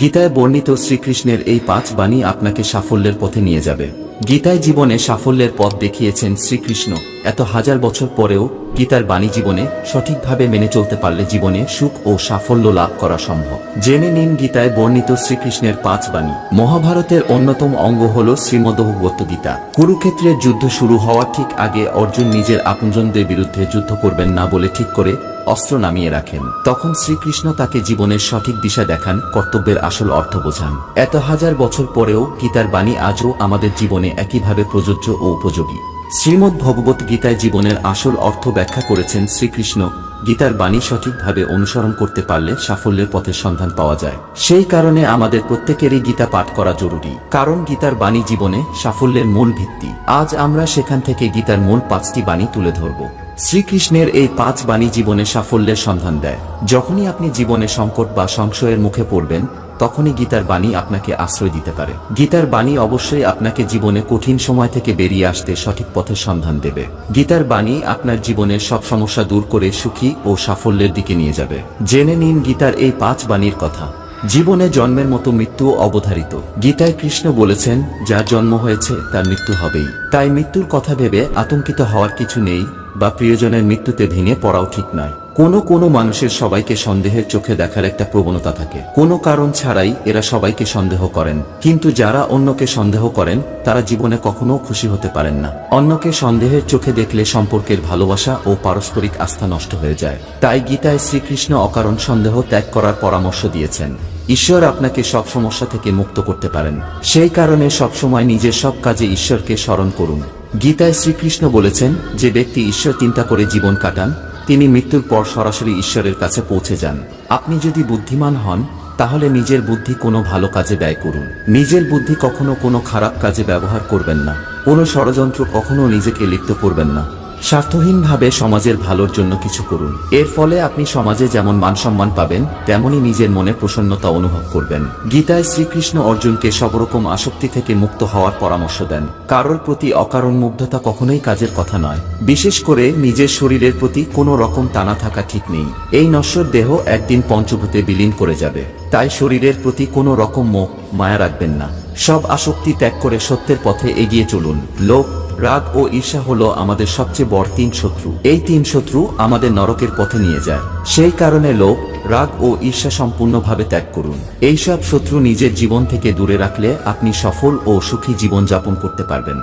গীতায় বর্ণিত শ্রীকৃষ্ণের এই 5 বাণী আপনাকে সাফল্যের পথে নিয়ে যাবে। গীতায় জীবনে সাফল্যের পথ দেখিয়েছেন শ্রীকৃষ্ণ। এত হাজার বছর পরেও গীতার বাণী জীবনে সঠিকভাবে মেনে চলতে পারলে জীবনে সুখ ও সাফল্য লাভ করা সম্ভব। জেনে নিন গীতায় বর্ণিত শ্রীকৃষ্ণের 5 বাণী। মহাভারতের অন্যতম অঙ্গ হল শ্রীমদ্ভগবত গীতা। কুরুক্ষেত্রের যুদ্ধ শুরু হওয়ার ঠিক আগে অর্জুন নিজের আপনজনদের বিরুদ্ধে যুদ্ধ করবেন না বলে ঠিক করে অস্ত্র নামিয়ে রাখেন। তখন শ্রীকৃষ্ণ তাকে জীবনের সঠিক দিশা দেখান, কর্তব্যের আসল অর্থ বোঝান। এত হাজার বছর পরেও গীতার বাণী আজও আমাদের জীবনে একইভাবে প্রযোজ্য ও উপযোগী। শ্রীমদ্ ভগবত গীতায় জীবনের আসল অর্থ ব্যাখ্যা করেছেন শ্রীকৃষ্ণ। গীতার বাণী সঠিকভাবে অনুসরণ করতে পারলে সাফল্যের পথের সন্ধান পাওয়া যায়। সেই কারণে আমাদের প্রত্যেকেরই গীতা পাঠ করা জরুরি, কারণ গীতার বাণী জীবনে সাফল্যের মূল ভিত্তি। আজ আমরা সেখান থেকে গীতার মূল 5টি বাণী তুলে ধরব। শ্রীকৃষ্ণের এই 5 বাণী জীবনে সাফল্যের সন্ধান দেয়। যখনই আপনি জীবনে সংকট বা সংশয়ের মুখে পড়বেন, তখনই গীতার বাণী আপনাকে আশ্রয় দিতে পারে। গীতার বাণী অবশ্যই আপনাকে জীবনে কঠিন সময় থেকে বেরিয়ে আসতে সঠিক পথের সন্ধান দেবে। গীতার বাণী আপনার জীবনের সব সমস্যা দূর করে সুখী ও সাফল্যের দিকে নিয়ে যাবে। জেনে নিন গীতার এই 5 বাণীর কথা। জীবনে জন্মের মতো মৃত্যুও অবধারিত। গীতায় কৃষ্ণ বলেছেন, যার জন্ম হয়েছে তার মৃত্যু হবেই। তাই মৃত্যুর কথা ভেবে আতঙ্কিত হওয়ার কিছু নেই, বা প্রিয়জনের মৃত্যুতে ভেঙে পড়াও ঠিক নয়। কোনো মানুষের সবাইকে সন্দেহের চোখে দেখার একটা প্রবণতা থাকে। কোনো কারণ ছাড়াই এরা সবাইকে সন্দেহ করেন, কিন্তু যারা অন্যকে সন্দেহ করেন তারা জীবনে কখনো খুশি হতে পারেন না। অন্যকে সন্দেহের চোখে দেখলে সম্পর্কের ভালোবাসা ও পারস্পরিক আস্থা নষ্ট হয়ে যায়। তাই গীতায় শ্রীকৃষ্ণ অকারণ সন্দেহ ত্যাগ করার পরামর্শ দিয়েছেন। ঈশ্বর আপনাকে সব সমস্যা থেকে মুক্ত করতে পারেন। সেই কারণে সবসময় নিজের সব কাজে ঈশ্বরকে স্মরণ করুন। গীতায় শ্রীকৃষ্ণ বলেছেন, যে ব্যক্তি ঈশ্বর চিন্তা করে জীবন কাটান, তিনি মৃত্যুর পর সরাসরি ঈশ্বরের কাছে পৌঁছে যান। আপনি যদি বুদ্ধিমান হন, তাহলে নিজের বুদ্ধি কোনো ভালো কাজে ব্যয় করুন। নিজের বুদ্ধি কখনো কোনো খারাপ কাজে ব্যবহার করবেন না। কোনো ষড়যন্ত্র কখনো নিজেকে লিপ্ত করবেন না। স্বার্থহীনভাবে সমাজের ভালোর জন্য কিছু করুন। এর ফলে আপনি সমাজে যেমন মানসম্মান পাবেন, তেমনি নিজের মনে প্রসন্নতা অনুভব করবেন। গীতায় শ্রীকৃষ্ণ অর্জুনকে সবরকম আসক্তি থেকে মুক্ত হওয়ার পরামর্শ দেন। কারোর প্রতি অকারণ মুগ্ধতা কখনোই কাজের কথা নয়। বিশেষ করে নিজের শরীরের প্রতি কোনো রকম টানা থাকা ঠিক নেই। এই নশ্বর দেহ একদিন পঞ্চভূতে বিলীন করে যাবে। তাই শরীরের প্রতি কোনো রকম মোহ মায়া রাখবেন না। সব আসক্তি ত্যাগ করে সত্যের পথে এগিয়ে চলুন। লোভ, রাগ ও ঈর্ষা হলো আমাদের সবচেয়ে বড় 3 শত্রু। এই 3 শত্রু আমাদের নরকের পথে নিয়ে যায়। সেই কারণে লোভ, রাগ ও ঈর্ষা সম্পূর্ণভাবে ত্যাগ করুন। এইসব শত্রু নিজের জীবন থেকে দূরে রাখলে আপনি সফল ও সুখী জীবন যাপন করতে পারবেন।